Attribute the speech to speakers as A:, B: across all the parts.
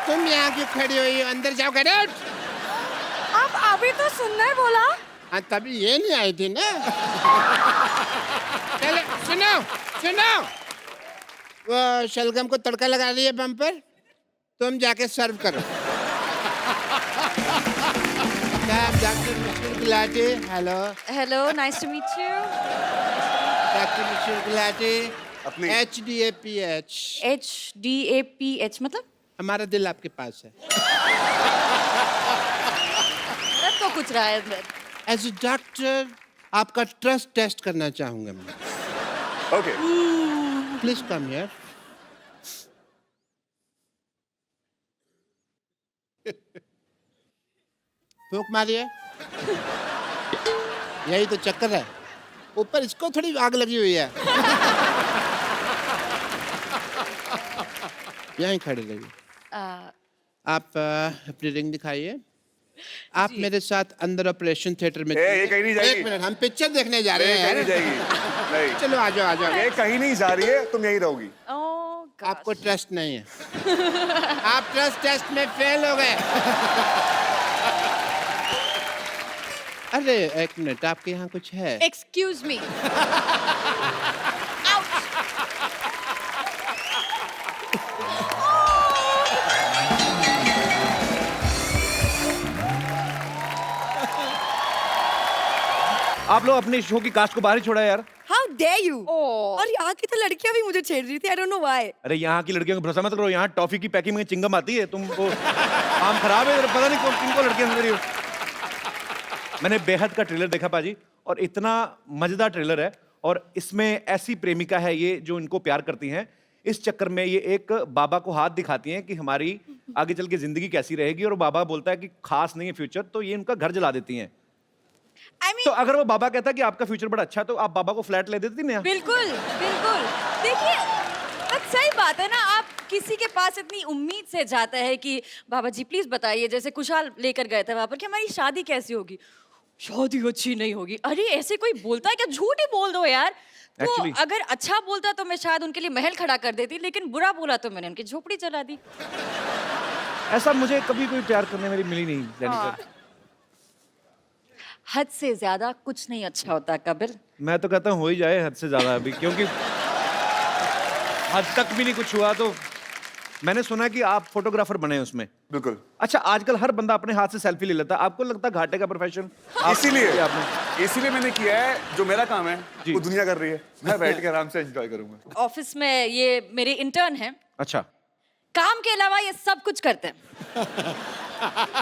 A: तुम यहाँ क्यों खड़ी हुई हो? अंदर जाओ, गेट आउट।
B: आप अभी तो सुंदर बोला।
A: हाँ, तभी ये नहीं आई थी ना। चलो सुनो सुनो, वो शलगम को तड़का लगा रही है बम पर, तुम जाके सर्व करो। Doctor Mishra Gulati, hello.
B: Hello, nice to meet you.
A: Doctor Mishra Gulati,
C: अपनी
A: HDAPH।
B: HDAPH मतलब?
A: हमारा दिल आपके पास है।
B: मतलब तो कुछ रहा है अंदर।
A: एज ए डॉक्टर आपका ट्रस्ट टेस्ट करना चाहूंगा मैं।
C: Okay
A: please come here. फूंक मारिए। यही तो चक्कर है, ऊपर इसको थोड़ी आग लगी हुई है। यहीं खड़े रहिए। आप अपनी रिंग दिखाइए। आप मेरे साथ अंदर ऑपरेशन थिएटर में
C: ये कहीं नहीं जाएगी।
A: एक मिनट, हम पिक्चर देखने जा रहे
C: ये कहीं नहीं
A: हैं।
C: जाएगी। नहीं,
A: चलो आ जाओ आ जाओ।
C: ये कहीं नहीं जा रही है, तुम यहीं रहोगी।
A: आपको ट्रस्ट नहीं है। आप ट्रस्ट टेस्ट में फेल हो गए। अरे एक मिनट, आपके यहाँ कुछ है?
B: Excuse me.
D: आप लोग अपने शो की कास्ट को बाहर ही छोड़ा यार।
E: How dare you?
B: Oh.
E: और यहाँ की तो लड़कियां भी मुझे छेड़ रही थी। I don't know why.
D: अरे यहाँ की लड़कियों को भरोसा मत करो, यहाँ टॉफी की पैकिंग में चिंगम आती है। तुम वो काम खराब है, पता नहीं किनको लड़कियां समझ रही हो। मैंने बेहद का ट्रेलर देखा पाजी, और इतना मजेदार ट्रेलर है। और इसमें ऐसी प्रेमिका है ये जो इनको प्यार करती हैं। इस चक्कर में ये एक बाबा को हाथ दिखाती हैं कि हमारी आगे चल के जिंदगी कैसी रहेगी, और बाबा बोलता है कि खास नहीं है फ्यूचर, तो ये उनका घर जला देती हैं।
E: I mean,
D: तो अगर वो बाबा कहता है कि आपका फ्यूचर बड़ा अच्छा है, तो आप बाबा को फ्लैट ले देती ना?
B: बिल्कुल बिल्कुल। देखिए, बट सही बात है ना, आप किसी के पास इतनी उम्मीद से जाता है कि बाबा जी प्लीज बताइए, जैसे कुशाल लेकर गए थे वहां पर कि हमारी शादी कैसी होगी। शादी अच्छी नहीं होगी। अरे ऐसे कोई बोलता है क्या? झूठ ही बोल दो यार। तो
D: Actually-
B: अगर अच्छा बोलता तो मैं शायद उनके लिए महल खड़ा कर देती, लेकिन बुरा बोला तो मैंने उनकी झोपड़ी जला दी।
D: ऐसा मुझे कभी कोई प्यार करने वाली मिली नहीं
B: हाँ।
D: जेनिफर।
B: हद से ज्यादा कुछ नहीं अच्छा होता कपिल।
D: मैं तो कहता हूँ हो ही जाए हद से ज्यादा अभी, क्योंकि हद तक भी नहीं कुछ हुआ। तो मैंने सुना कि आप फोटोग्राफर बने हैं उसमें।
C: बिल्कुल।
D: अच्छा, आजकल हर बंदा अपने हाथ से सेल्फी ले लेता है, आपको लगता है घाटे का प्रोफेशन?
C: इसीलिए किया है। जो मेरा काम है
D: जी।
C: वो दुनिया कर रही है, मैं बैठ के आराम से एंजॉय करूंगा।
B: ऑफिस में ये मेरे इंटर्न हैं,
D: अच्छा,
B: काम के अलावा ये सब कुछ करते हैं।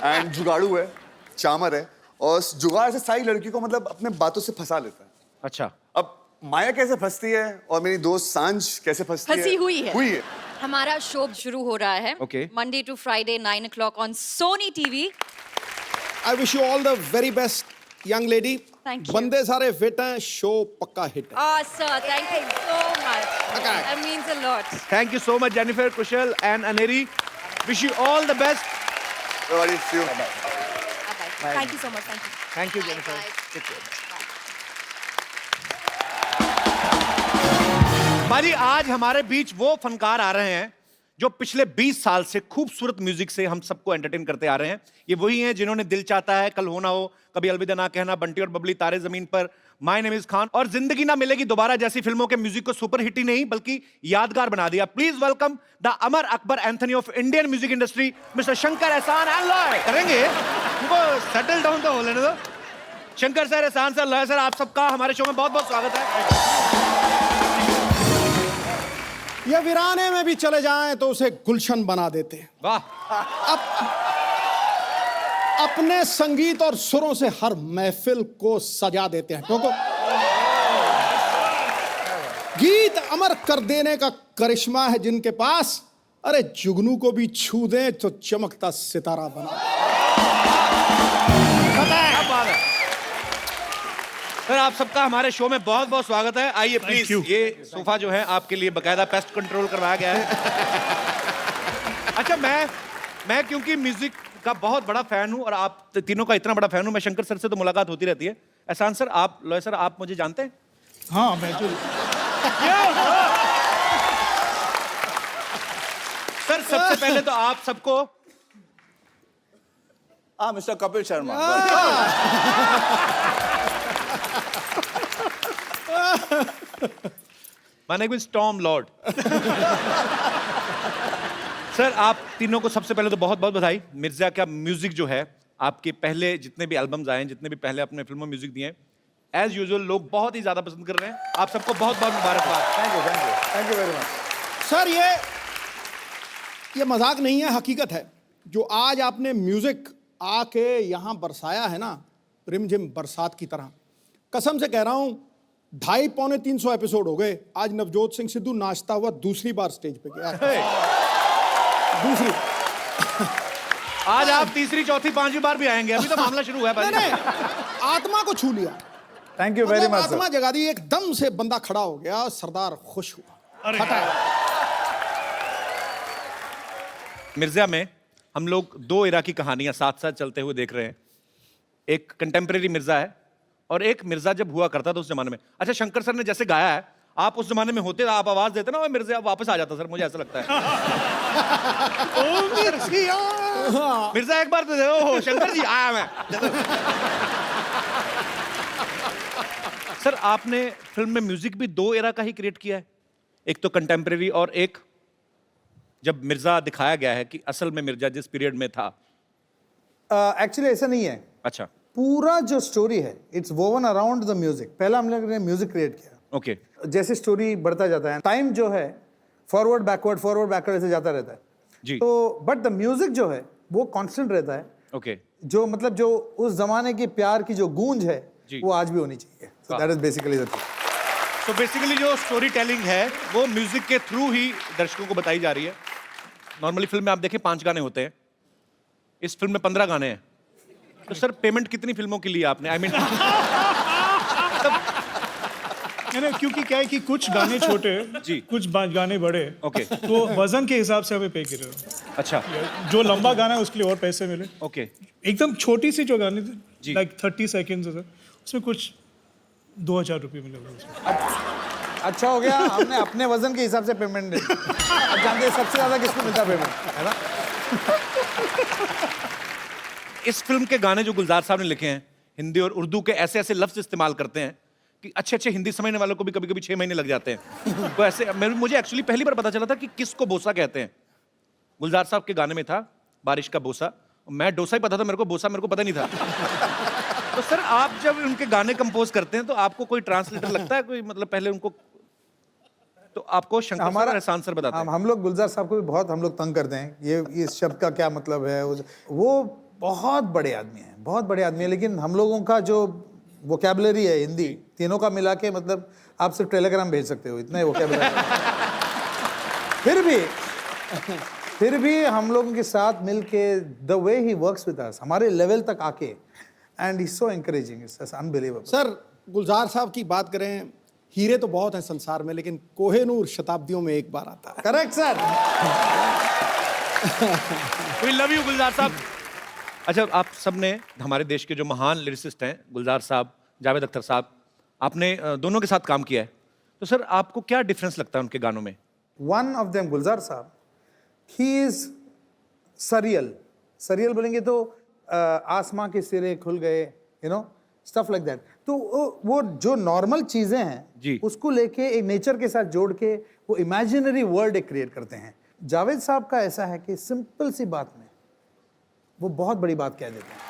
C: एंड जुगाड़ू है, चामर है, और जुगाड़ से सारी लड़की को मतलब अपने बातों से फंसा लेता है।
D: अच्छा।
C: अब माया कैसे फंसती है और मेरी दोस्त सांझ कैसे फंसती है?
B: फंसी हुई है। हमारा शो शुरू हो रहा है
D: Okay.
B: Monday to Friday 9 o'clock on Sony TV.
F: I wish you all the very best, young lady.
B: Thank you.
F: बंदे सारे फिट हैं, शो पक्का हिट है।
B: Sir thank you so much, that means a lot.
D: Thank you so much Jennifer, Kusal and Aneri. Wish you all the best.
E: thank you so much. Thank you.
D: Thank you
B: Bye,
D: Jennifer.
B: bye.
D: बाजी, आज हमारे बीच वो फनकार आ रहे हैं जो पिछले 20 साल से खूबसूरत म्यूजिक से हम सबको एंटरटेन करते आ रहे हैं। ये वही हैं जिन्होंने दिल चाहता है, कल होना हो, कभी अलविदा ना कहना, बंटी और बबली, तारे जमीन पर, माय नेम इज खान और जिंदगी ना मिलेगी दोबारा जैसी फिल्मों के म्यूजिक को सुपर हिट ही नहीं बल्कि यादगार बना दिया। Please welcome the Amar Akbar Anthony of Indian music industry, mister Shankar एहसान एंड लॉय। करेंगे उनको सेटल डाउन तो हो लेने दो। शंकर सर, एहसान सर, लॉय सर, आप सबका हमारे शो में बहुत बहुत स्वागत है।
F: ये वीराने में भी चले जाएं तो उसे गुलशन बना देते हैं।
D: वाह।
F: अपने संगीत और सुरों से हर महफिल को सजा देते हैं। क्योंकि गीत अमर कर देने का करिश्मा है जिनके पास, अरे जुगनू को भी छू दें तो चमकता सितारा बना।
D: सर, आप सबका हमारे शो में बहुत बहुत स्वागत है। आइए प्लीज, ये सोफा जो है आपके लिए बकायदा पेस्ट कंट्रोल करवाया गया है। अच्छा, मैं क्योंकि म्यूजिक का बहुत बड़ा फैन हूं और आप तीनों का इतना बड़ा फैन हूं, मैं शंकर सर से तो मुलाकात होती रहती है। एहसान सर, आप, लॉय सर, आप मुझे जानते हैं?
F: हाँ, मैं जो
D: सर सर सबसे पहले तो आप सबको
G: मिस्टर कपिल शर्मा
D: माने कोई स्टॉर्म लॉर्ड। सर आप तीनों को सबसे पहले तो बहुत बहुत बधाई। मिर्जा का म्यूजिक जो है, आपके पहले जितने भी एल्बम्स आए हैं, जितने भी पहले आपने फिल्मों में म्यूजिक दिए हैं, एज यूजुअल लोग बहुत ही ज्यादा पसंद कर रहे हैं। आप सबको बहुत बहुत मुबारकबाद।
C: Thank you very much.
F: Sir ये मजाक नहीं है, हकीकत है। जो आज आपने म्यूजिक आके यहाँ बरसाया है ना, रिमझिम बरसात की तरह, कसम से कह रहा हूँ 250-300 एपिसोड हो गए, आज नवजोत सिंह सिद्धू नाचता हुआ दूसरी बार स्टेज पे गया। दूसरी
D: आज आप तीसरी चौथी पांचवी बार भी आएंगे, अभी तो मामला शुरू हुआ है भाई।
F: नहीं, आत्मा को छू लिया।
C: थैंक यू वेरी
F: मतलब
C: मच।
F: आत्मा जगा दी, एकदम से बंदा खड़ा हो गया, सरदार खुश हुआ। हटाया।
D: मिर्जा में हम लोग दो इरा की कहानियां साथ साथ चलते हुए देख रहे हैं। एक कंटेम्प्रेरी मिर्जा है और एक मिर्जा जब हुआ करता था उस जमाने में। अच्छा, शंकर सर ने जैसे गाया है, आप उस जमाने में होते, आप आवाज देते ना, वो मिर्जा वापस आ जाता सर, मुझे ऐसा लगता है। मिर्जा एक बार तो दे, ओहो शंकर जी आया मैं। सर आपने फिल्म में म्यूजिक भी दो एरा का ही क्रिएट किया है, एक तो कंटेम्प्रेरी और एक जब मिर्जा दिखाया गया है कि असल में मिर्जा जिस पीरियड में था।
H: एक्चुअली ऐसा नहीं है।
D: अच्छा,
H: पूरा जो स्टोरी है it's woven around the music. पहला हम लोग ने म्यूजिक क्रिएट किया।
D: ओके।
H: जैसे स्टोरी बढ़ता जाता है, टाइम जो है फॉरवर्ड बैकवर्ड ऐसे जाता रहता है
D: जी।
H: तो बट द म्यूजिक जो है वो कांस्टेंट रहता है।
D: ओके।
H: जो मतलब जो उस जमाने के प्यार की जो गूंज है
D: जी।
H: वो आज भी होनी चाहिए। So that is basically the thing.
D: तो बेसिकली जो स्टोरी टेलिंग है वो म्यूजिक के थ्रू ही दर्शकों को बताई जा रही है। नॉर्मली फिल्म में आप देखें 5 गाने होते हैं, इस फिल्म में 15 गाने हैं। तो सर पेमेंट कितनी फिल्मों की ली आपने? आई मीन
I: क्योंकि क्या है कि कुछ गाने छोटे
D: जी।
I: कुछ गाने बड़े।
D: ओके।
I: तो वजन के हिसाब से हमें पे कर रहे हो।
D: अच्छा।
I: जो लंबा गाना है उसके लिए और पैसे मिले।
D: ओके।
I: एकदम छोटी सी जो गाने
D: जी।
I: थे लाइक 30 सेकेंड्स उसमें कुछ 2000 रुपये मिले।
H: अच्छा हो गया, हमने अपने वजन के हिसाब से पेमेंट दे दी। अब जानते हैं सबसे ज्यादा किसको मिलता है पेमेंट, है ना?
D: इस फिल्म के गाने जो गुलजार साहब ने लिखे हैं, हिंदी और उर्दू के ऐसे ऐसे लफ्ज इस्तेमाल करते हैं कि अच्छे अच्छे हिंदी समझने वालों को भी कभी कभी 6 महीने लग जाते हैं। तो ऐसे मुझे एक्चुअली पहली बार पता चला था कि किसको बोसा कहते हैं। गुलजार साहब के गाने में था बारिश का बोसा, मैं डोसा ही पता था, मेरे को बोसा मेरे को पता नहीं था। तो सर आप जब उनके गाने कंपोज करते हैं तो आपको कोई ट्रांसलेटर लगता है, कोई मतलब पहले उनको, तो आपको शंकर सर और एहसान सर बताते हैं?
H: हम लोग गुलजार साहब को भी बहुत हम लोग तंग करते हैं, ये इस शब्द का क्या मतलब है। वो बहुत बड़े आदमी हैं, बहुत बड़े आदमी हैं, लेकिन हम लोगों का जो वोकैबुलरी है हिंदी तीनों का मिला के, मतलब आप सिर्फ टेलीग्राम भेज सकते हो, इतना ही वोकैबुलरी। फिर भी हम लोगों के साथ मिलके the way he works with us, हमारे लेवल तक आके, and he so encouraging, it's unbelievable.
F: Sir Gulzar sahab की बात करें, हीरे तो बहुत हैं संसार में, लेकिन कोहेनूर शताब्दियों में एक बार आता है।
H: Correct sir.
D: We love you Gulzar sahab. अच्छा, आप सबने हमारे देश के जो महान लिरिसिस्ट हैं, गुलजार साहब, जावेद अख्तर साहब, आपने दोनों के साथ काम किया है, तो सर आपको क्या डिफरेंस लगता है उनके गानों में?
H: वन ऑफ देम गुलजार साहब, ही इज सरियल बोलेंगे तो आसमां के सिरे खुल गए, you know, stuff like that. तो वो जो नॉर्मल चीजें
D: जी।
H: हैं उसको लेके एक नेचर के साथ जोड़ के वो इमेजिनरी वर्ल्ड एक क्रिएट करते हैं। जावेद साहब का ऐसा है कि सिंपल सी बात में वो बहुत बड़ी बात कह देते हैं।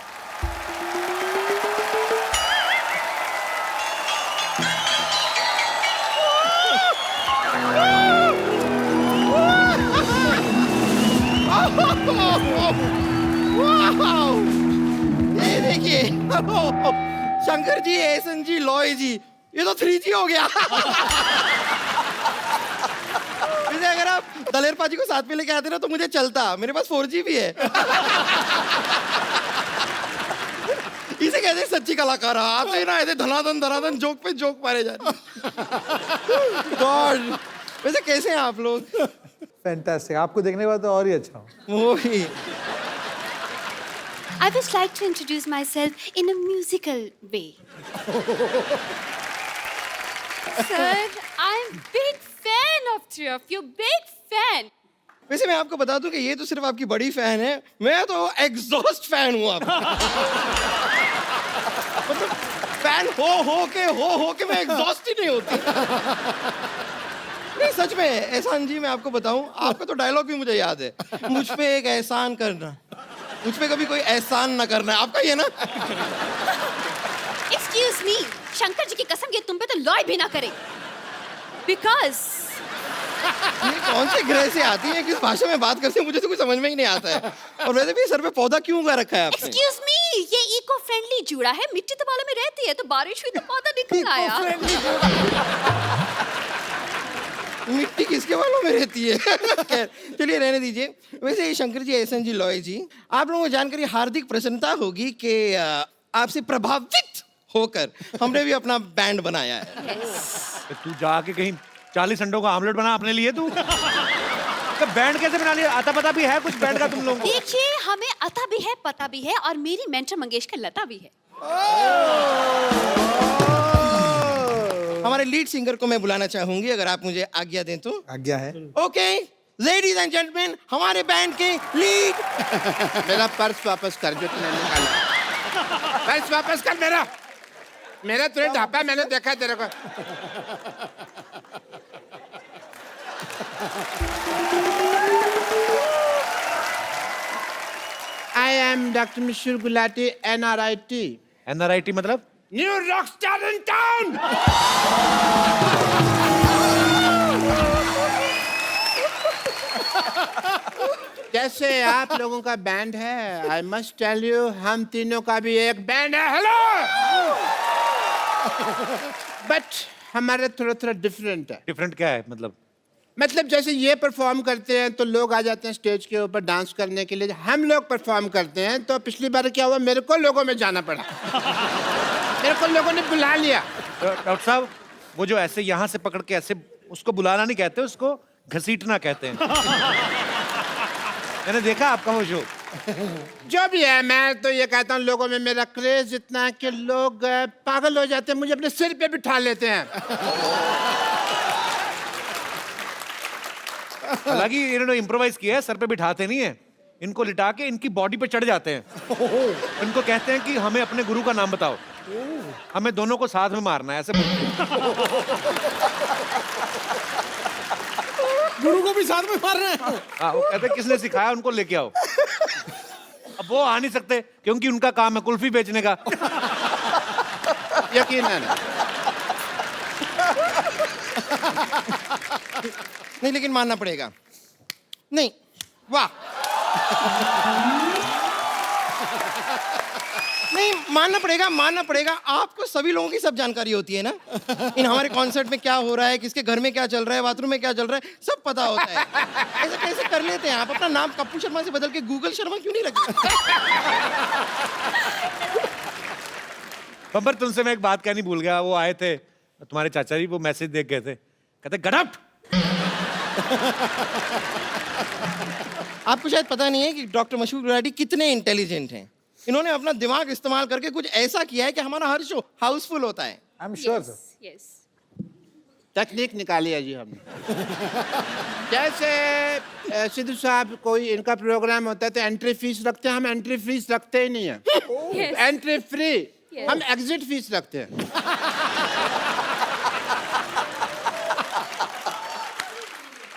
A: ये देखिए शंकर जी, एहसन जी, लॉय जी, ये तो 3G हो गया। वैसे अगर आप दलेर पाजी को साथ में लेके आते ना तो मुझे चलता, मेरे पास 4G भी है। इसे कहते हैं सच्ची कलाकार। आप तो ना ऐसे धनाधन जोक पे जोक मारे जा रहे। गॉड, वैसे कैसे हैं आप लोग?
H: फैंटास्टिक, आपको देखने के बाद तो और ही अच्छा हो।
A: वो ही।
J: I would like to introduce myself in a musical way. Sir, I'm big fan of three of you, big fan.
A: वैसे मैं आपको बता दूं कि ये तो सिर्फ आपकी बड़ी फैन है, मैं तो एग्जॉस्ट फैन हूं आप मतलब फैन हो के मैं एग्जॉस्ट ही नहीं होती। नहीं सच में एहसान जी, मैं आपको बताऊं, आपका तो डायलॉग भी मुझे याद है, मुझ पे एक एहसान करना, मुझ पे कभी कोई एहसान ना करना, आपका ये ना।
J: Excuse me, शंकर जी की कसम ये तुम पे तो लॉय भी ना करे। Because
A: ये कौन से ग्रह से आती है, किस भाषा में बात करती है, मुझे तो कुछ समझ में ही नहीं आता है। और वैसे भी सर पे पौधा क्यों उगा रखा है आपने?
J: Excuse me, ये इको फ्रेंडली जूड़ा है, मिट्टी तो बालों में रहती है, तो बारिश हुई तो पौधा निकल आया।
A: मिट्टी किसके बालों में रहती है? खैर, चलिए रहने दीजिए। वैसे शंकर जी, एहसन जी, लॉय जी, आप लोगों को जानकर ये हार्दिक प्रसन्नता होगी कि आपसे प्रभावित होकर हमने भी अपना बैंड बनाया है।
D: तू जाके कहीं 40 अंडों का आमलेट बना अपने लिए तू। तो बैंड कैसे बना लिया? आता पता भी है कुछ बैंड का तुम लोगों को?
J: देखिए, हमें अता भी है, पता भी है, और मेरी मेंटर मंगेशकर लता भी है।
A: हमारे लीड सिंगर को मैं बुलाना चाहूंगी, अगर आप मुझे आज्ञा दें तो।
H: आज्ञा है।
A: ओके, लेडीज एंड जेंटलमैन, हमारे बैंड के लीड।
G: मेरा पर्स वापस कर जो तूने निकाला। पर्स वापस कर मेरा तुझे ढापा, मैंने देखा तेरे को। I am Dr. Mishur Gulati, NRIT.
D: NRIT मतलब?
G: New rock star in town. जैसे आप लोगों का बैंड है, आई मस्ट टेल यू, हम तीनों का भी एक बैंड है। हेलो, बट हमारा थोड़ा थोड़ा डिफरेंट है।
D: डिफरेंट क्या है मतलब?
G: मतलब जैसे ये परफॉर्म करते हैं तो लोग आ जाते हैं स्टेज के ऊपर डांस करने के लिए, हम लोग परफॉर्म करते हैं तो पिछली बार क्या हुआ, मेरे को लोगों में जाना पड़ा। मेरे को लोगों ने बुला लिया।
D: डॉक्टर साहब, वो जो ऐसे यहाँ से पकड़ के ऐसे, उसको बुलाना नहीं कहते, उसको घसीटना कहते हैं। मैंने देखा आपका वो शो।
G: जो भी है, मैं तो ये कहता हूँ लोगों में मेरा क्रेज इतना है कि लोग पागल हो जाते हैं, मुझे अपने सिर पे बिठा लेते हैं।
D: हालांकि इन्होंने इम्प्रोवाइज किया है, सर पे बिठाते नहीं है, इनको लिटा के इनकी बॉडी पे चढ़ जाते हैं। इनको कहते हैं कि हमें अपने गुरु का नाम बताओ, हमें दोनों को साथ में मारना है, ऐसे
F: गुरु को भी साथ में मार रहे हैं।
D: हाँ, वो कहते हैं किसने सिखाया, उनको लेके आओ। अब वो आ नहीं सकते क्योंकि उनका काम है कुल्फी बेचने का।
G: यकीनन।
A: नहीं, लेकिन मानना पड़ेगा। नहीं, वाह। नहीं, मानना पड़ेगा। आपको सभी लोगों की सब जानकारी होती है ना, इन हमारे कॉन्सर्ट में क्या हो रहा है, किसके घर में क्या चल रहा है, बाथरूम में क्या चल रहा है, सब पता होता है। ऐसे कैसे कर लेते हैं आप? अपना नाम कप्पू शर्मा से बदल के गूगल शर्मा क्यों नहीं रखते?
D: बब्बर, तुमसे मैं एक बात कहनी भूल गया। वो आए थे तुम्हारे चाचा जी, वो मैसेज देख गए थे, कहते गडप।
A: आपको शायद पता नहीं है कि डॉक्टर मशहूर गुलाटी कितने इंटेलिजेंट हैं। इन्होंने अपना दिमाग इस्तेमाल करके कुछ ऐसा किया है कि हमारा हर शो हाउसफुल होता है।
H: I am sure sir.
J: Yes.
G: तकनीक निकाली है जी हमने। जैसे सिद्धू साहब, कोई इनका प्रोग्राम होता है तो एंट्री फीस रखते हैं, हम एंट्री फीस रखते ही नहीं है। एंट्री फ्री, हम एग्जिट फीस रखते हैं।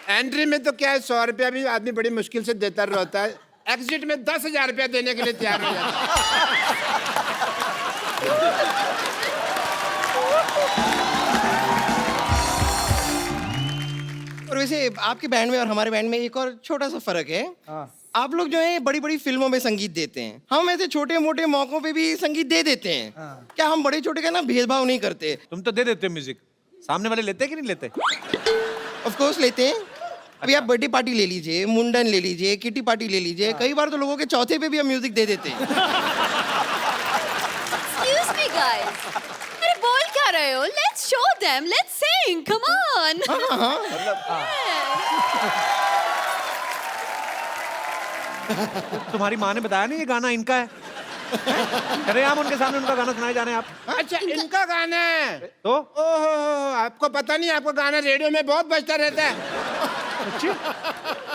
G: एंट्री में तो क्या है, 100 रुपया भी आदमी बड़ी मुश्किल से देता रहता है, एग्जिट में 10,000 रुपया देने के लिए तैयार हो जाता है।
A: और वैसे आपके बैंड में और हमारे बैंड में एक और छोटा सा फर्क है। आप लोग जो है बड़ी बड़ी फिल्मों में संगीत देते हैं, हम ऐसे छोटे मोटे मौकों पे भी संगीत दे देते हैं। क्या हम बड़े छोटे का ना भेदभाव नहीं करते?
D: तुम तो दे देते हो म्यूजिक, सामने वाले लेते कि नहीं लेते?
A: ऑफ कोर्स लेते हैं। अभी आप बर्थडे पार्टी ले लीजिए, मुंडन ले लीजिए, किटी पार्टी ले लीजिए, कई बार तो लोगों के चौथे पे भी हम म्यूजिक दे देते हैं।
J: Excuse me, guys. अरे बोल क्या रहे हो? Let's show them. Let's sing. Come on.
D: तुम्हारी माँ ने बताया नहीं ये गाना इनका है? अरे हम उनके सामने उनका गाना सुनाए जा रहे हैं आप।
G: अच्छा, इनका गाना है
D: तो?
G: ओहो, आपको पता नहीं, आपका गाना रेडियो में बहुत बजता रहता है।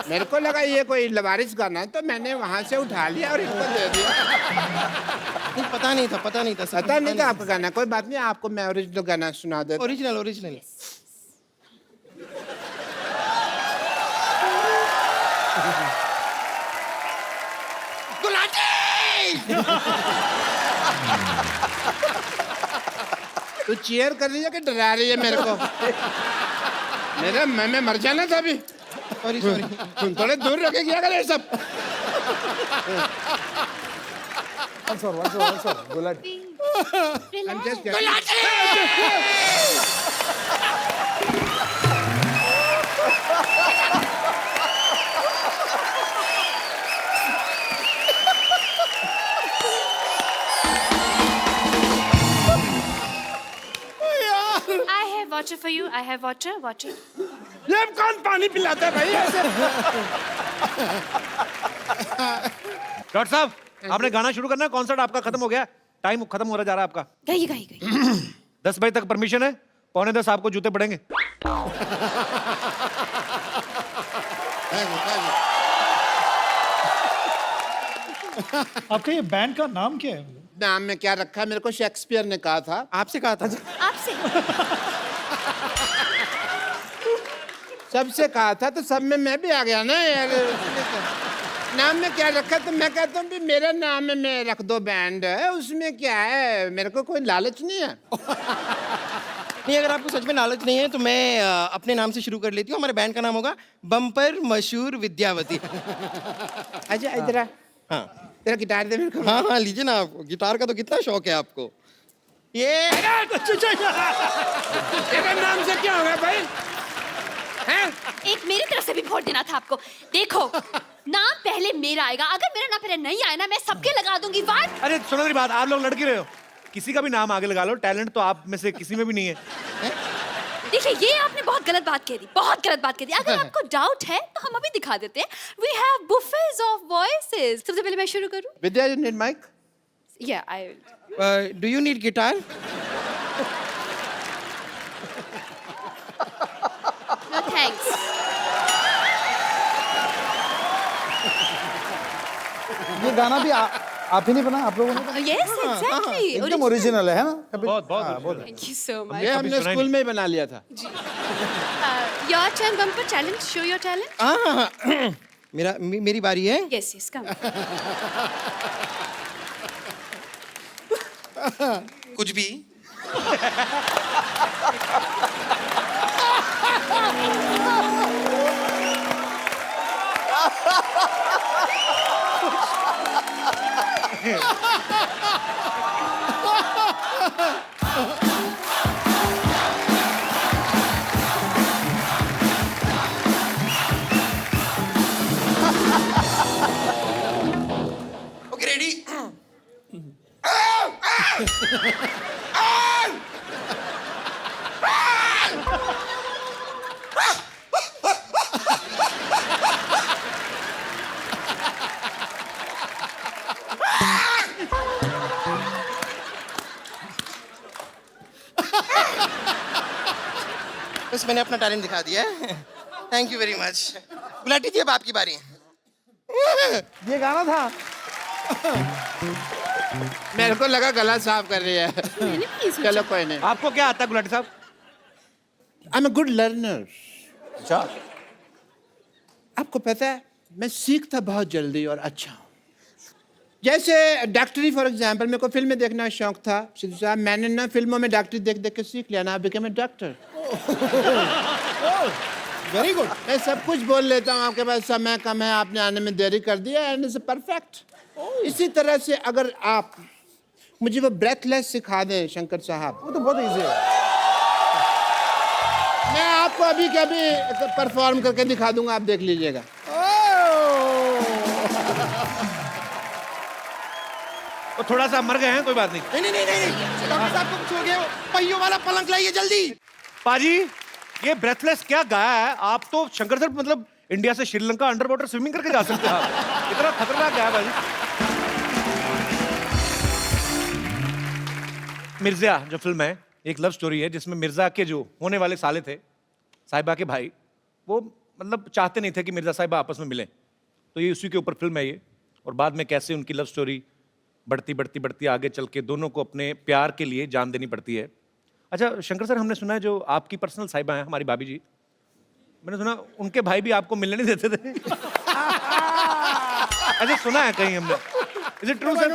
G: मेरे को लगा ये कोई लवारिस गाना है, तो मैंने वहां से उठा लिया और इनको दे दिया।
A: नहीं, पता नहीं था सर,
G: पता नहीं था आपका गाना। कोई बात नहीं, आपको मैं ओरिजिनल गाना सुना देता हूं।
A: ओरिजिनल
G: तू चीयर कर रही है कि डरा रही है मेरे को? मेरा मैं मर जाना था अभी।
A: सॉरी
G: तुम थोड़े दूर रखे क्या करे सब।
H: once more, Gulati.
G: I'm just getting-
J: I have water for you. I have water.
G: ये कौन पानी पिलाता है भाई ऐसे?
D: डॉक्टर साहब, आपने गाना शुरू करना है, कॉन्सर्ट आपका खत्म हो गया, टाइम खत्म हो रहा जा रहा है आपका।
J: गई
D: 10 बजे तक परमिशन है, 9:45 आपको जूते पड़ेंगे।
I: आपका ये बैंड का नाम क्या है?
G: नाम में क्या रखा है? मेरे को शेक्सपियर ने कहा था।
A: आपसे कहा था।
J: आपसे।
G: सबसे कहा था तो सब में मैं भी आ गया ना यार। नाम में क्या रखा? तो मैं कहता हूँ भी मेरा नाम में रख दो बैंड, उसमें क्या है? मेरे को कोई लालच नहीं है।
A: नहीं, अगर आपको सच में लालच नहीं है तो मैं अपने नाम से शुरू कर लेती हूँ। हमारे बैंड का नाम होगा बम्पर मशहूर विद्यावती।
G: अच्छा इधर आ।
A: हाँ
G: तेरा गिटार दे मेरे को।
A: हाँ लीजिए ना, आपको गिटार का तो कितना शौक है आपको। ये
G: तेरा नाम से क्या होगा भाई? हैं?
J: एक मेरी तरफ से भी वोट देना था आपको। देखो, नाम पहले मेरा आएगा। अगर मेरा नाम पहले नहीं आया ना, मैं सबके लगा दूंगी। वाट?
D: अरे सुनो मेरी बात, आप लोग लड़की रहे हो, किसी का भी नाम आगे लगा लो, टैलेंट तो आप में से किसी में भी नहीं है।
J: देखिए, ये आपने बहुत गलत बात कह दी, बहुत गलत बात कह दी। अगर आपको डाउट है तो हम अभी दिखा देते हैं। We have buffets of voices. सबसे पहले मैं शुरू करूं?
G: विद्या, you need mic?
J: Yeah, I will.
A: Do you need guitar?
J: No thanks.
H: ये गाना भी आप ही नहीं बना, आप लोगों ने?
J: Yes, exactly.
H: एकदम ओरिजिनल है ना? कभी
D: बहुत
J: Thank you so much.
G: ये हमने
D: सुना ही
G: स्कूल में ही बना लिया था।
J: Your turn, Bumper challenge. Show your talent.
A: हाँ मेरी बारी है।
J: Yes, yes, come.
A: कुछ भी। Okay ready. बस मैंने अपना टैलेंट दिखा दिया है। Thank you very much. Gulati ji, अब आपकी बारी।
H: ये गाना था।
G: मेरे को लगा गला साफ कर रही है। चलो कोई नहीं।
D: आपको क्या आता है गुलाटी साहब?
G: I am a good learner.
H: अच्छा,
G: आपको पता है मैं सीखता बहुत जल्दी और अच्छा हूँ। जैसे डॉक्टरी फॉर एग्जाम्पल, मेरे को फिल्में देखना शौक था। सिद्धू साहब, मैंने ना फिल्मों में डॉक्टरी देख देख के सीख लिया ना, become a doctor.
F: Very good.
G: मैं सब कुछ बोल लेता हूँ। आपके पास समय कम है, आपने आने में देरी कर दिया, एंड इज परफेक्ट। इसी तरह से अगर आप मुझे वो ब्रेथलेस सिखा दें शंकर साहब,
H: वो तो बहुत इजी है।
G: मैं आपको अभी के अभी परफॉर्म करके दिखा दूंगा, आप देख लीजिएगा।
D: तो थोड़ा सा मर गए हैं, कोई बात नहीं।
A: नहीं, डॉक्टर साहब को कुछ हो गया। पहियों वाला पलंग लाइए जल्दी।
D: पाजी, ये ब्रेथलेस क्या गाया है? आप तो शंकर सर मतलब इंडिया से श्रीलंका अंडर वाटर स्विमिंग करके जा सकते हैं आप। इतना खतरनाक गाया भाजी। मिर्जा जो फिल्म है, एक लव स्टोरी है जिसमें मिर्जा के जो होने वाले साले थे, साहिबा के भाई, वो मतलब चाहते नहीं थे कि मिर्जा साहिबा आपस में मिलें, तो ये उसी के ऊपर फिल्म है ये। और बाद में कैसे उनकी लव स्टोरी बढ़ती आगे चल के दोनों को अपने प्यार के लिए जान देनी पड़ती है। अच्छा शंकर सर, हमने सुना है जो आपकी पर्सनल साहिबा हैं, हमारी भाभी जी, मैंने सुना उनके भाई भी आपको मिलने नहीं देते थे। अच्छा सुना है कहीं हमने, इज इट ट्रू सर?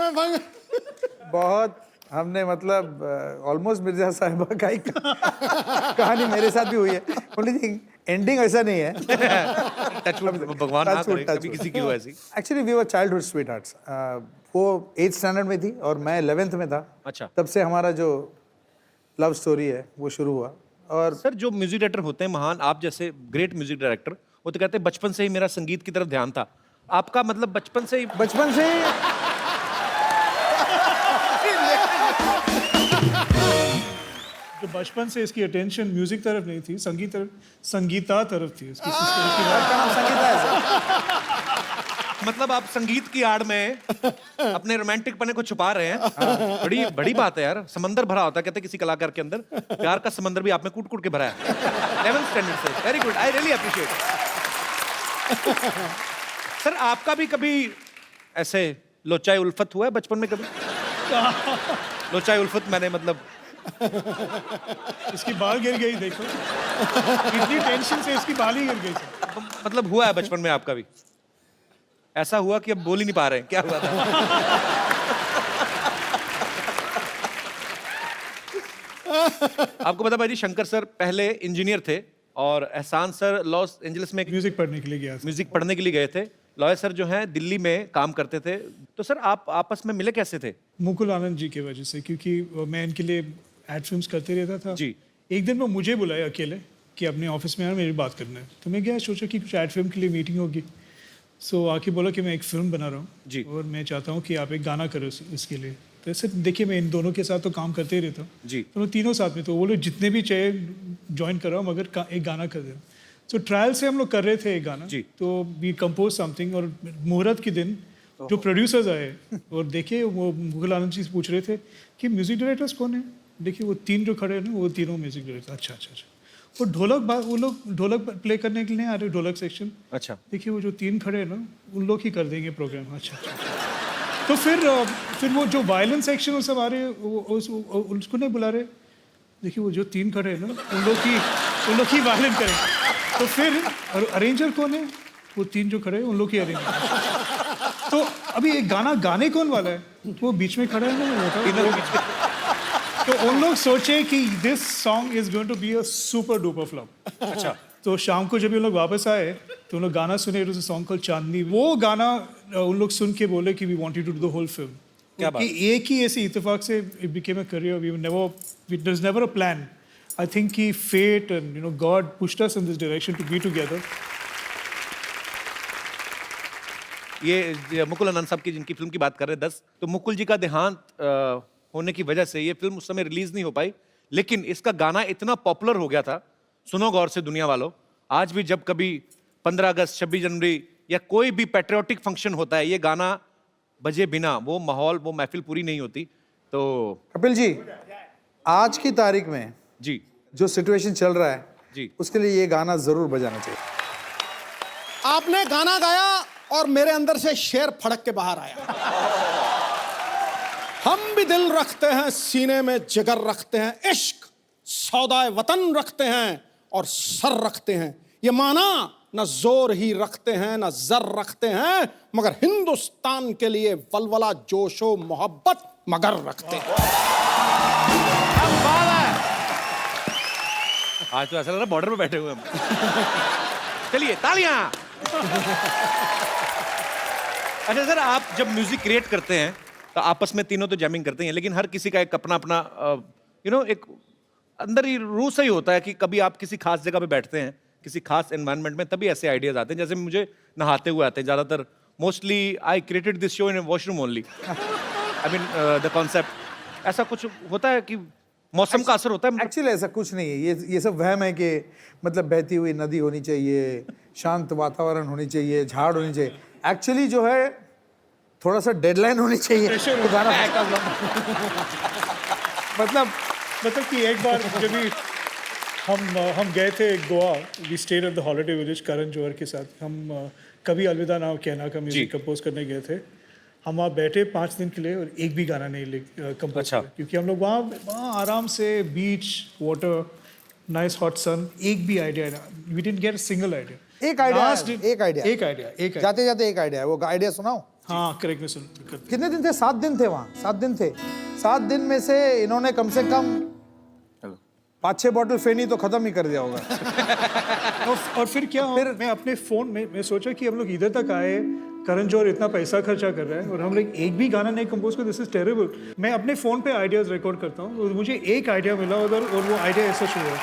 H: बहुत हमने मतलब ऑलमोस्ट मिर्जा साहिबा का ही कहानी मेरे साथ भी हुई है। ओनली थिंग एंडिंग ऐसा नहीं है।
D: भगवान ना करे कभी किसी की हो ऐसी।
H: Actually we were childhood sweethearts. वो 8th स्टैंडर्ड में थी और मैं 11th में था।
D: अच्छा।
H: तब से हमारा जो लव स्टोरी है वो शुरू हुआ। और
D: सर जो म्यूजिक डायरेक्टर होते हैं महान, आप जैसे ग्रेट म्यूजिक डायरेक्टर, वो तो कहते हैं बचपन से ही मेरा संगीत की तरफ ध्यान था। आपका मतलब बचपन से ही
I: जो बचपन से इसकी अटेंशन म्यूजिक तरफ नहीं थी, संगीता तरफ थी इसकी।
D: मतलब आप संगीत की आड़ में अपने रोमांटिक पने को छुपा रहे हैं। बड़ी बड़ी बात है यार, समंदर भरा होता है कहते हैं किसी कलाकार के अंदर, प्यार का समंदर भी आप में कूट-कूट के भरा है। 11th स्टैंडर्ड से, very good, I really appreciate. Sir आपका भी कभी ऐसे लोचाई उल्फत हुआ है बचपन में कभी? लोचाई उल्फत मैंने मतलब
I: इसकी बाल गिर गई, देखो इतनी टेंशन से इसकी बाल ही गिर गई सर।
D: मतलब हुआ है बचपन में आपका भी ऐसा हुआ कि अब बोल ही नहीं पा रहे हैं, क्या हुआ था? आपको पता भाई, शंकर सर पहले इंजीनियर थे और एहसान सर लॉस एंजलिस में
I: म्यूजिक पढ़ने के लिए गया था।
D: म्यूजिक पढ़ने के लिए गए थे। लॉयर सर जो हैं दिल्ली में काम करते थे। तो सर आप आपस में मिले कैसे थे?
I: मुकुल आनंद जी की वजह से, क्योंकि मैं इनके लिए एड फिल्म्स करते रहता था
D: जी।
I: एक दिन वो मुझे बुलाया अकेले कि अपने ऑफिस में यार मेरी बात करना है। तो मैं गया, सोचा कि कुछ एड फिल्म के लिए मीटिंग होगी। सो आके बोला कि मैं एक फिल्म बना रहा हूँ
D: जी।
I: और मैं चाहता हूँ कि आप एक गाना करो इसके लिए। तो ऐसे देखिए मैं इन दोनों के साथ तो काम करते ही रहता हूँ
D: जी।
I: तो तीनों साथ में, तो वो लोग जितने भी चाहिए ज्वाइन कर रहा हूँ मगर एक गाना कर दे। तो ट्रायल से हम लोग कर रहे थे एक गाना
D: जी।
I: तो वी कंपोज समथिंग और मुहूर्त के दिन जो प्रोड्यूसर्स आए और देखिए वो मुकुल आनंद जी से पूछ रहे थे कि म्यूजिक डायरेक्टर्स कौन है। देखिए वो तीन जो खड़े हैं ना वो तीनों म्यूजिक डायरेक्टर। अच्छा अच्छा अच्छा। वो वो लोग ढोलक प्ले करने के लिए आ रहे, ढोलक सेक्शन।
D: अच्छा।
I: देखिए वो जो तीन खड़े हैं ना उन लोग ही कर देंगे प्रोग्राम। अच्छा अच्छा। तो फिर वो जो वायलिन सेक्शन वो सब आ रहे हैं उसको नहीं बुला रहे। देखिए वो जो तीन खड़े हैं ना उन लोग ही वायलिन करें। तो फिर अरेंजर कौन है? वो तीन जो खड़े हैं उन लोग ही अरेंजर। तो अभी एक गाना गाने कौन वाला है? वो बीच में खड़ा है ना। तो उन लोग सोचे कि this song is going to be a super duper flop. अच्छा। तो शाम को जब ये लोग वापस आए तो उन लोग गाना सुने, सॉन्ग कॉल्ड चांदनी। वो गाना उन लोग सुन के बोले कि we wanted to do the whole film.
D: क्या बात?
I: एक ही ऐसी इत्तेफाक से it became a career. There was never a plan. I think कि fate and God pushed us in this direction to be together.
D: ये मुकुल आनंद साहब की जिनकी फिल्म की बात कर रहे हैं 10, तो मुकुल जी का देहांत होने की वजह से ये फिल्म उस समय रिलीज नहीं हो पाई, लेकिन इसका गाना इतना पॉपुलर हो गया था। सुनो गौर से दुनिया वालों, आज भी जब कभी 15 अगस्त 26 जनवरी या कोई भी पैट्रियोटिक फंक्शन होता है, ये गाना बजे बिना वो माहौल वो महफिल पूरी नहीं होती। तो
H: कपिल जी, आज की तारीख में
D: जी
H: जो सिचुएशन चल रहा है
D: जी,
H: उसके लिए ये गाना जरूर बजाना चाहिए।
F: आपने गाना गाया और मेरे अंदर से शेर फड़क के बाहर आया। हम भी दिल रखते हैं, सीने में जिगर रखते हैं, इश्क सौदाए वतन रखते हैं और सर रखते हैं। ये माना न जोर ही रखते हैं न जर रखते हैं, मगर हिंदुस्तान के लिए वलवला जोशो मोहब्बत मगर रखते हैं।
D: आज तो ऐसा लग रहा है बॉर्डर पे बैठे हुए हम। चलिए तालियां। अच्छा सर, आप जब म्यूजिक क्रिएट करते हैं तो आपस में तीनों तो जैमिंग करते हैं, लेकिन हर किसी का एक अपना अपना एक अंदर ही रूह से ही होता है कि कभी आप किसी खास जगह पे बैठते हैं, किसी खास एनवायरनमेंट में, तभी ऐसे आइडियाज आते हैं। जैसे मुझे नहाते हुए आते हैं ज़्यादातर। Mostly I created this show in washroom only. I mean the concept ऐसा कुछ होता है कि मौसम का असर होता है।
H: एक्चुअली ऐसा कुछ नहीं है, ये सब वहम है कि मतलब बहती हुई नदी होनी चाहिए, शांत वातावरण होनी चाहिए, झाड़ होनी चाहिए। एक्चुअली जो है थोड़ा सा डेडलाइन होनी चाहिए तो गाना मतलब
I: कि एक बार जब भी हम गए थे Goa, we stayed at the holiday village Karan Johar के साथ। हम कभी अलविदा ना कहना का म्यूजिक कंपोज करने गए थे। हम वहाँ बैठे 5 दिन के लिए और एक भी गाना नहीं कंपोज
D: अच्छा।
I: किया, क्योंकि हम लोग वहाँ आराम से beach, water, nice hot sun, एक भी idea, we didn't get a single idea.
H: एक आइडिया,
I: एक आइडिया
H: जाते जाते एक आइडिया है, वो आइडिया सुनाओ।
I: हाँ करेक्ट, मैं सुन।
H: कितने दिन थे? 7 दिन थे वहाँ, 7 दिन थे। 7 दिन में से इन्होंने कम से कम 5-6 बॉटल फेनी तो खत्म ही कर दिया होगा।
I: और फिर क्या, फिर मैं अपने फोन में मैं सोचा कि हम लोग इधर तक आए, करण जौहर इतना पैसा खर्चा कर रहा है और हम लोग एक भी गाना नहीं कंपोज कर, दिस इज टेरेबल। मैं अपने फोन पे आइडियाज रिकॉर्ड करता हूँ और मुझे एक आइडिया मिला उधर, और वो आइडिया ऐसा शुरू हुआ।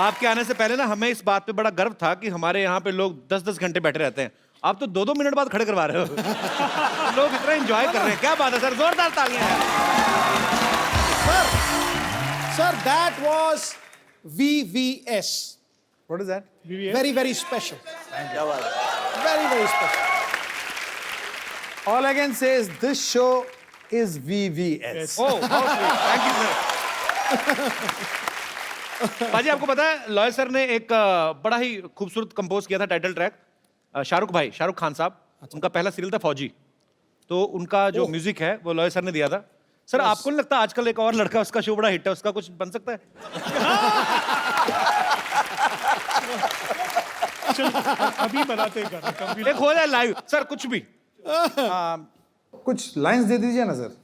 D: आपके आने से पहले ना हमें इस बात पे बड़ा गर्व था कि हमारे यहाँ पे लोग 10-10 घंटे बैठे रहते हैं, आप तो 2-2 मिनट बाद खड़े करवा रहे हो। लोग इतना एंजॉय कर रहे हैं, क्या बात है सर, जोरदार तालियां हैं।
F: Sir, that was VVS.
H: What is that?
F: Very, very special. Very, very special.
H: All I can say is this show is VVS.
D: Oh, thank you sir. बाजी आपको पता है लॉय सर ने एक बड़ा ही खूबसूरत कंपोज किया था टाइटल ट्रैक, शाहरुख खान साहब, उनका पहला सीरियल था फौजी, तो उनका जो म्यूजिक है वो लॉय सर ने दिया था। सर आपको नहीं लगता आजकल एक और लड़का, उसका शो बड़ा हिट है, उसका कुछ बन सकता है?
I: अभी बनाते हैं गाना,
D: एक हो जाए लाइव सर, कुछ भी।
H: कुछ लाइंस दे दीजिए ना सर,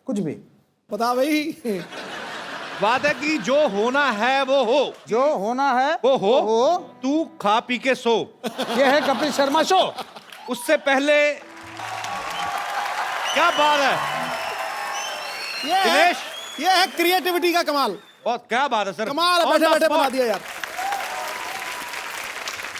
H: कुछ भी।
F: बता भाई।
D: बात है कि जो होना है वो हो,
H: जो होना है
D: वो हो, तू खा पी के सो।
H: ये है कपिल शर्मा शो।
D: उससे पहले क्या बात है दिनेश,
F: ये है क्रिएटिविटी का कमाल।
D: बहुत क्या बात है सर,
F: कमाल
D: On
F: बैठे
D: the
F: बैठे
D: spot।
F: बना दिया यार।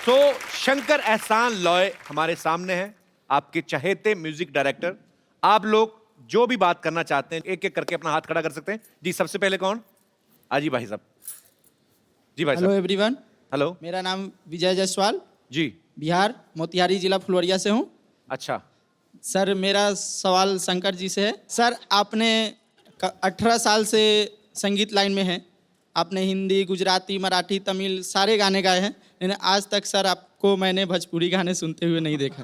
D: तो शंकर एहसान लॉय हमारे सामने हैं, आपके चहेते म्यूजिक डायरेक्टर। आप लोग जो भी बात करना चाहते हैं एक एक करके अपना हाथ खड़ा कर सकते हैं। जी सबसे पहले कौन? आजी भाई साहब। जी भाई साहब।
K: Hello everyone,
D: hello.
K: मेरा नाम विजय जायसवाल,
D: जी।
K: बिहार मोतिहारी जिला फुलवरिया से हूँ।
D: अच्छा
K: सर मेरा सवाल शंकर जी से है। सर आपने 18 साल से संगीत लाइन में हैं, आपने हिंदी, गुजराती, मराठी, तमिल सारे गाने गाए हैं, लेकिन आज तक सर आपको मैंने भोजपुरी गाने सुनते हुए नहीं देखा।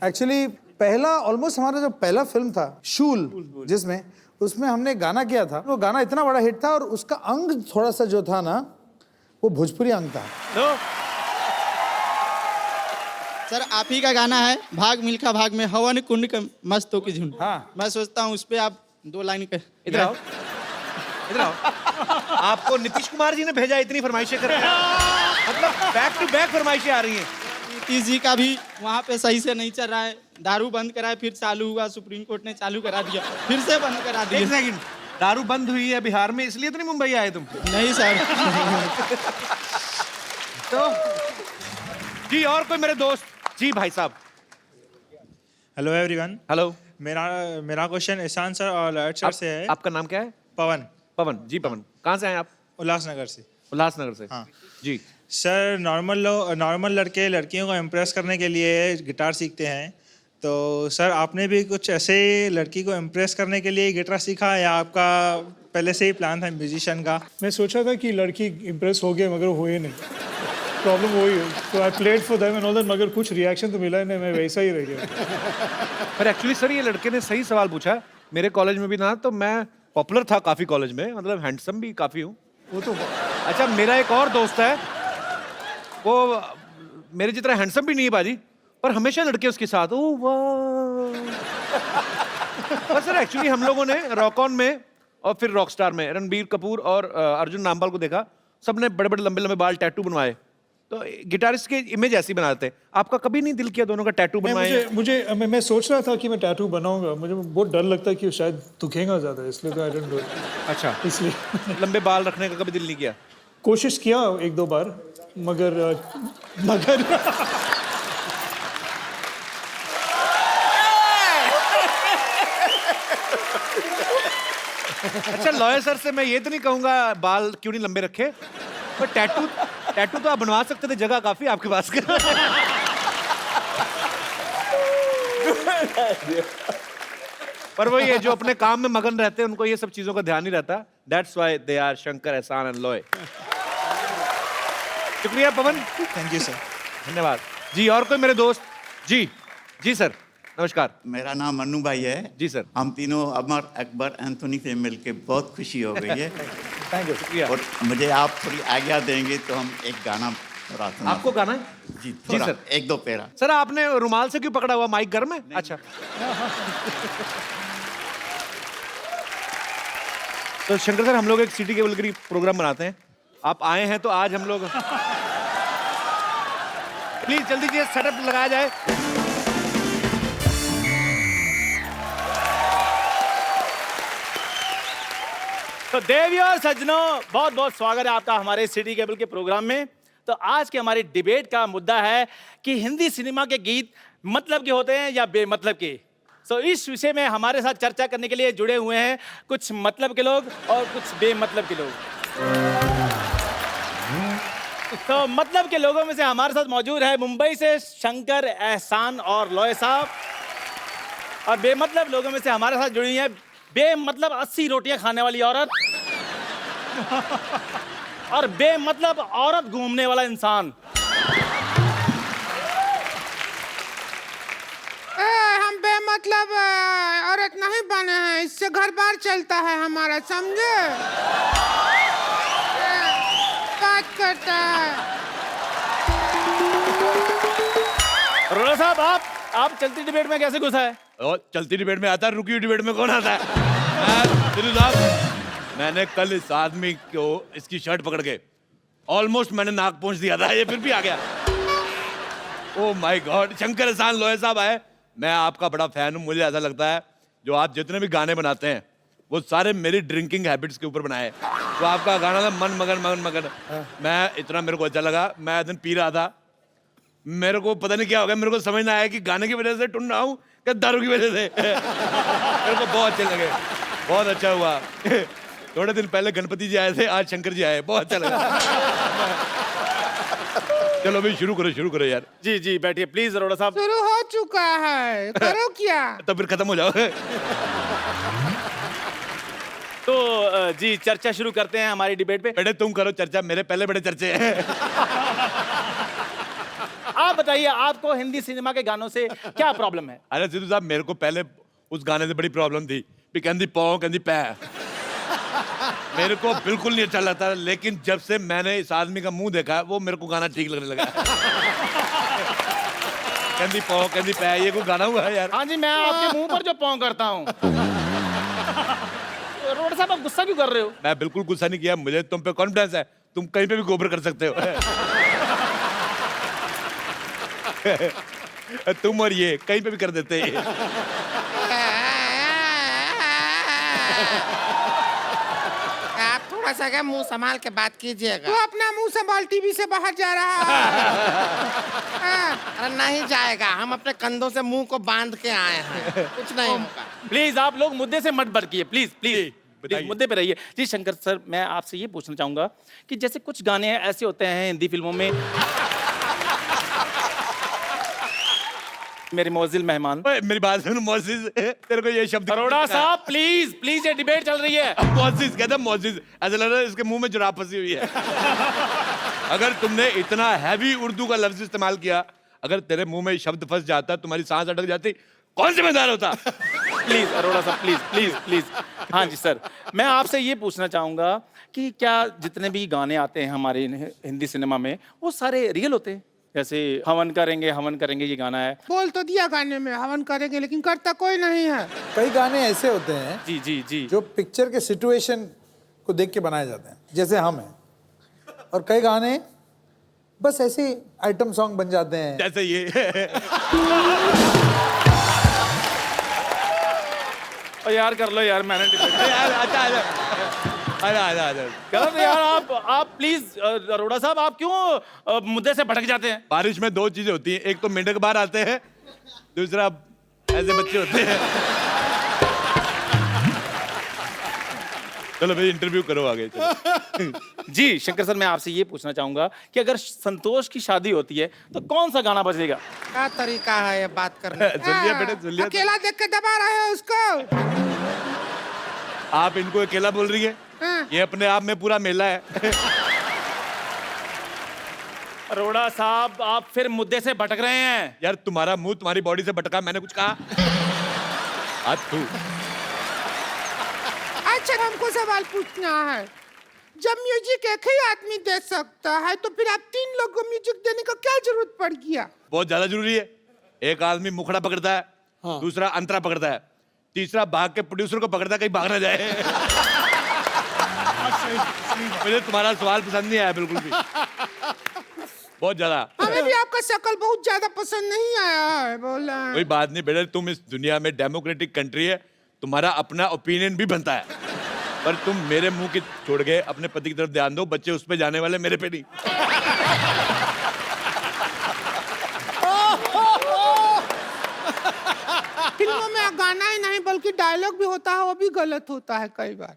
H: एक्चुअली पहला ऑलमोस्ट हमारा जो पहला फिल्म था शूल, जिसमें उसमें हमने गाना किया था, वो गाना इतना बड़ा हिट था और उसका अंग थोड़ा सा जो था ना वो भोजपुरी अंग था।
K: सर आप ही का गाना है भाग मिल्खा भाग में हवन कुंड के मस्तों की झुंड।
H: हाँ।
K: मैं सोचता हूँ उस पर आप 2 लाइन कर।
D: इधर आओ, इधर आओ। आपको नीतीश कुमार जी ने भेजा इतनी फरमाइशें कर रहे हैं, मतलब बैक टू बैक फरमाइशें आ रही हैं।
K: नीतीश जी का भी वहाँ पे सही से नहीं चल रहा है, दारू बंद कराए फिर चालू हुआ, सुप्रीम कोर्ट ने चालू करा दिया, फिर से बंद करा दिया।
D: एक सेकंड, दारू बंद हुई है बिहार में, इसलिए तो नहीं मुंबई आए तुम?
K: नहीं सर।
D: तो जी और कोई मेरे दोस्त? जी भाई साहब।
L: Hello everyone.
D: हेलो।
L: मेरा क्वेश्चन ईशान सर और लॉयड सर से है।
D: आपका नाम क्या है?
L: पवन।
D: पवन जी, पवन कहाँ से हैं आप?
L: उल्लासनगर से।
D: उल्लासनगर से।
L: हाँ
D: जी
L: सर, नॉर्मल लड़के लड़कियों को इम्प्रेस करने के लिए गिटार सीखते हैं, तो सर आपने भी कुछ ऐसे लड़की को इम्प्रेस करने के लिए गिटार सीखा या आपका पहले से ही प्लान था म्यूजिशियन का?
I: मैं सोचा था कि लड़की इम्प्रेस हो गए मगर हुए नहीं, प्रॉब्लम वही है। तो I played for them and all that, मगर कुछ रिएक्शन तो मिला ही नहीं, मैं वैसा ही रह गया।
D: पर एक्चुअली सर ये लड़के ने सही सवाल पूछा। मेरे कॉलेज में भी ना तो मैं पॉपुलर था काफी कॉलेज में, मतलब हैंडसम भी काफी हूँ वो तो। अच्छा मेरा एक और दोस्त है, वो मेरे जितना हैंडसम भी नहीं है बाजी, पर हमेशा लड़के उसके साथ। ओह वाह। पर सर एक्चुअली हम लोगों ने रॉक ऑन में और फिर रॉक स्टार में रणबीर कपूर और अर्जुन नामपाल को देखा, सबने बड़े बड़े लंबे लंबे बाल, टैटू बनवाए, तो गिटारिस्ट के इमेज ऐसी बनाते हैं। आपका कभी नहीं दिल किया दोनों का टैटू बनवाए?
I: मैं सोच रहा था कि मैं टैटू बनाऊंगा, मुझे बहुत डर लगता है कि शायद दुखेगा ज्यादा, इसलिए तो आई डोंट डू इट।
D: अच्छा
I: इसलिए
D: लंबे बाल रखने का कभी दिल नहीं किया?
I: कोशिश किया 1-2 बार, मगर
D: अच्छा लॉयर सर से मैं ये तो नहीं कहूंगा बाल क्यों नहीं लंबे रखे, पर टैटू तो आप बनवा सकते थे, जगह काफी आपके पास। पर वही है, जो अपने काम में मगन रहते हैं उनको ये सब चीजों का ध्यान नहीं रहता. That's why they are Shankar, एहसान and लॉय. शुक्रिया पवन.
L: Thank you sir.
D: धन्यवाद जी. और कोई मेरे दोस्त? जी जी सर, नमस्कार.
M: मेरा नाम मन्नू भाई है
D: जी सर.
M: हम तीनों अमर अकबर एंथोनी से मिलके बहुत खुशी हो गई है.
D: Thank you. शुक्रिया.
M: और मुझे आप थोड़ी आज्ञा देंगे तो हम एक गाना थोड़ा सुना.
D: आपको गाना है?
M: जी
D: जी
M: थोड़ा,
D: सर.
M: एक दो पेरा.
D: सर आपने रुमाल से क्यों पकड़ा हुआ? माइक गर्म है? अच्छा. तो शंकर सर, हम लोग एक सिटी केबल की प्रोग्राम बनाते हैं. आप आए हैं तो आज हम लोग प्लीज जल्दी से सेटअप लगाया जाए.
N: तो देवी और सज्जनों, बहुत बहुत स्वागत है आपका हमारे सिटी केबल के प्रोग्राम में. तो आज के हमारी डिबेट का मुद्दा है कि हिंदी सिनेमा के गीत मतलब के होते हैं या बेमतलब के. सो इस विषय में हमारे साथ चर्चा करने के लिए जुड़े हुए हैं कुछ मतलब के लोग और कुछ बेमतलब के लोग. तो मतलब के लोगों में से हमारे साथ मौजूद है मुंबई से शंकर, एहसान और लॉय साहब. और बेमतलब लोगों में से हमारे साथ जुड़ी है बेमतलब 80 रोटियां खाने वाली औरत और बेमतलब औरत घूमने वाला इंसान.
G: हम बेमतलब औरत नहीं बने हैं, इससे घर बार चलता है हमारा, समझे? बात करता है.
N: अरोड़ा साहब, आप चलती डिबेट में कैसे घुसा है?
D: और चलती डिबेट में आता है, रुकी हुई डिबेट में कौन आता है? साहब, मैंने कल इस आदमी को इसकी शर्ट पकड़ के ऑलमोस्ट मैंने नाक पहुंच दिया था, ये फिर भी आ गया. Oh my God. शंकर, एहसान, लॉय साहब आए. मैं आपका बड़ा फैन हूँ. मुझे ऐसा लगता है जो आप जितने भी गाने बनाते हैं वो सारे मेरी ड्रिंकिंग हैबिट्स के ऊपर बनाए. तो आपका गाना था मन मगन मन मगन. मैं इतना मेरे को अच्छा लगा. मैं एक दिन पी रहा था, मेरे को पता नहीं क्या हो गया, मेरे को समझ ना आया कि गाने की वजह से टुन रहा हूँ कि दारू की वजह से. मेरे को बहुत अच्छे लगे, बहुत अच्छा हुआ. थोड़े दिन पहले गणपति जी आए थे, आज शंकर जी आए, बहुत अच्छा लगा. चलो भाई शुरू करो यार.
N: जी जी बैठिए प्लीज अरोड़ा साहब.
G: शुरू हो चुका है, करो क्या?
D: तो फिर खत्म हो जाओ.
N: तो जी चर्चा शुरू करते हैं हमारी डिबेट पे.
D: बेटे तुम करो चर्चा, मेरे पहले बड़े चर्चे हैं.
N: आप बताइए, आपको हिंदी सिनेमा के गानों से क्या प्रॉब्लम है?
D: अरे सिद्धू साहब, मेरे को पहले उस गाने से बड़ी प्रॉब्लम थी भी कहती पौ कहती पै. मेरे को बिल्कुल नहीं अच्छा लगता, लेकिन जब से मैंने इस आदमी का मुंह देखा वो मेरे को गाना ठीक लगने लगा. कहती पौ कहती पै, ये कोई गाना हुआ है यार?
N: हाँ जी, मैं आपके मुंह पर जो पौ करता हूँ. अरोड़ा साहब, आप गुस्सा क्यों कर रहे हो?
D: मैं बिल्कुल गुस्सा नहीं किया, मुझे तुम पे कॉन्फिडेंस है. तुम कहीं पे भी गोबर कर सकते हो. तुम और ये कहीं पे भी कर देते हैं.
G: आप थोड़ा सा क्या मुंह संभाल के बात कीजिएगा. तू अपना मुंह संभाल, टीवी से बाहर जा रहा है.
A: अरे नहीं जाएगा, हम अपने कंधों से मुंह को बांध के आए हैं, कुछ नहीं होगा.
N: प्लीज आप लोग मुद्दे से मत भटकिए, प्लीज प्लीज
D: बताइए.
N: मुद्दे पे रहिए. जी शंकर सर, मैं आपसे ये पूछना चाहूंगा कि जैसे कुछ गाने ऐसे होते हैं हिंदी फिल्मों में. मेरे मोजिल मेहमान,
D: मेरी बात सुन. मोजिज, तेरे को ये शब्द
N: अरोड़ा साहब प्लीज प्लीज, ये डिबेट चल रही है.
D: मोजिज कहता, मोजिज ऐसा लग रहा है इसके मुंह में जुराब फंसी हुई है. अगर तुमने इतना हैवी उर्दू का लफ्ज इस्तेमाल किया, अगर तेरे मुंह में शब्द फंस जाता, तुम्हारी सांस अटक जाती, कौन जिम्मेदार होता?
N: प्लीज अरोड़ा साहब, प्लीज प्लीज प्लीज. हाँ जी सर, मैं आपसे ये पूछना चाहूंगा कि क्या जितने भी गाने आते हैं हमारे हिंदी सिनेमा में वो सारे रियल होते हैं? जैसे हवन करेंगे ये गाना है.
G: बोल तो दिया गाने में हवन करेंगे, लेकिन करता कोई नहीं है.
H: कई गाने ऐसे होते हैं
N: जी जी जी
H: जो पिक्चर के सिचुएशन को देख के बनाए जाते हैं, जैसे हम हैं. और कई गाने बस ऐसे आइटम सॉन्ग बन जाते हैं,
D: जैसे ये.
N: और यार कर लो यार, मैंने गलत यार. आप प्लीज अरोड़ा साहब, आप क्यों मुद्दे से भटक जाते हैं?
D: बारिश में दो चीजें होती हैं, एक तो मेंढक बाहर आते हैं, दूसरा ऐसे बच्चे होते हैं. चलो भाई इंटरव्यू करो आगे चलो।
N: जी शंकर सर, मैं आपसे ये पूछना चाहूंगा कि अगर संतोष की शादी होती है तो कौन सा गाना बजेगा?
G: क्या तरीका है ये बात करने का?
D: सुन लिया बेटे, सुन लिया।
G: अकेला देख के दबा रहे हो उसको।
D: आप इनको अकेला बोल रही है?
G: हाँ।
D: ये अपने आप में पूरा मेला है।
N: अरोड़ा साहब, आप फिर मुद्दे से भटक रहे हैं।
D: यार तुम्हारा मुंह तुम्हारी बॉडी से भटका, मैंने कुछ कहा? आज तू
G: अच्छा हमको सवाल पूछना है, जब म्यूजिक एक ही आदमी दे सकता है तो फिर आप 3 लोग को म्यूजिक देने का क्या जरूरत पड़ गया?
D: बहुत ज्यादा जरूरी है। एक आदमी मुखड़ा पकड़ता है, दूसरा अंतरा पकड़ता है, तीसरा भाग के प्रोड्यूसर को पकड़ता है कहीं भाग ना जाए। मुझे तुम्हारा सवाल पसंद नहीं आया बिल्कुल भी, बहुत ज्यादा।
G: हमें भी आपका शक्ल बहुत ज्यादा पसंद नहीं आया है, बोला।
D: कोई बात नहीं बेटा, तुम इस दुनिया में डेमोक्रेटिक कंट्री है, तुम्हारा अपना ओपिनियन भी बनता है, पर तुम मेरे मुंह की छोड़ के अपने पति की तरफ ध्यान दो। बच्चे उस पे जाने वाले, मेरे पे नहीं।
G: फिल्मों में गाना ही नहीं बल्कि डायलॉग भी होता है, वो भी गलत होता है कई बार।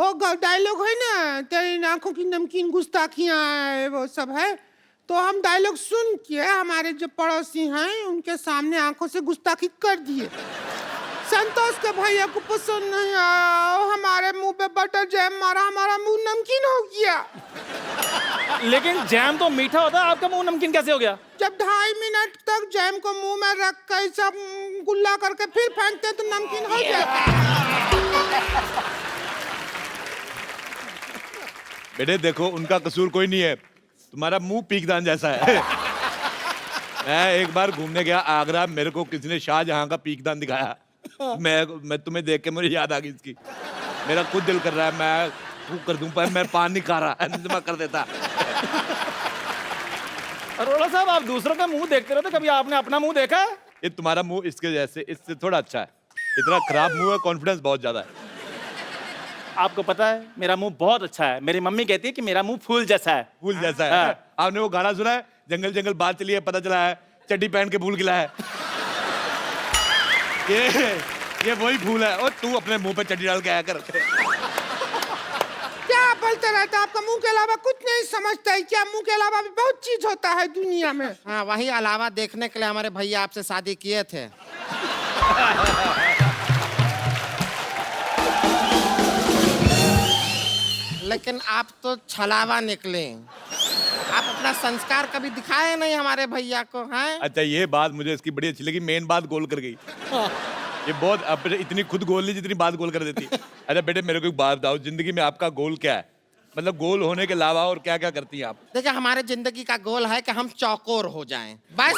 G: वो डायलॉग है ना, तेरी आंखों की नमकीन गुस्ताखियां है, वो सब है। तो हम डायलॉग सुन के हमारे जो पड़ोसी हैं उनके सामने आंखों से गुस्ताखी कर दिए। संतोष के भैया को पसंद नहीं आया, हमारे मुंह पे बटर जैम मारा, हमारा मुंह नमकीन हो गया।
N: लेकिन जैम तो मीठा होता है, आपका मुंह नमकीन कैसे हो गया?
G: जब 2.5 मिनट तक जैम को मुंह में रख कर सब गुल्ला करके फिर फेंकते तो नमकीन हो जाता।
D: बेटे देखो, उनका कसूर कोई नहीं है, तुम्हारा मुंह पीकदान जैसा है। मैं एक बार घूमने गया आगरा, मेरे को किसी ने शाहजहां का पीकदान दिखाया। मैं तुम्हें देख के मुझे याद आ गई इसकी। मेरा खुद दिल कर रहा है मैं फूंक कर दूं, पर मैं पान नहीं खा रहा, निजमा कर देता।
N: अरोड़ा साहब, आप दूसरों का मुंह देखते रहते, कभी आपने अपना मुंह देखा है?
D: ये तुम्हारा मुंह इसके जैसे, इससे थोड़ा अच्छा है। इतना खराब मुंह है, कॉन्फिडेंस बहुत ज्यादा है।
N: आपको पता है मेरा मुंह बहुत अच्छा है, मेरी मम्मी कहती है कि मेरा मुंह फूल जैसा है।
D: फूल जैसा है? आपने वो गाना सुना है, जंगल जंगल बात चली है, पता चला है चड्डी पहन के फूल खिला है। ये वही फूल है। और तू अपने मुंह पे चड्डी डाल के आया कर।
G: क्या बोलते रहते, आपका मुंह के अलावा कुछ नहीं समझता है क्या? मुंह के अलावा भी बहुत चीज होता है दुनिया में।
O: हाँ, वही अलावा देखने के लिए हमारे भैया आपसे शादी किए थे। लेकिन आप तो छलावा निकले, आप अपना संस्कार कभी दिखाए नहीं हमारे भैया को, हैं?
D: अच्छा, ये बात मुझे इसकी बड़ी अच्छी लगी, मेन बात गोल कर गई। ये बहुत इतनी खुद गोल नहीं जितनी बात गोल कर देती। अच्छा बेटे, मेरे को एक बात बताओ, जिंदगी में आपका गोल क्या है? मतलब गोल होने के अलावा और क्या क्या करती हैं आप?
O: देखिए, हमारे जिंदगी का गोल है कि हम चौकोर हो जाएं, बस।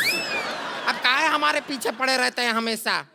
O: अब काहे हमारे पीछे पड़े रहते हैं हमेशा?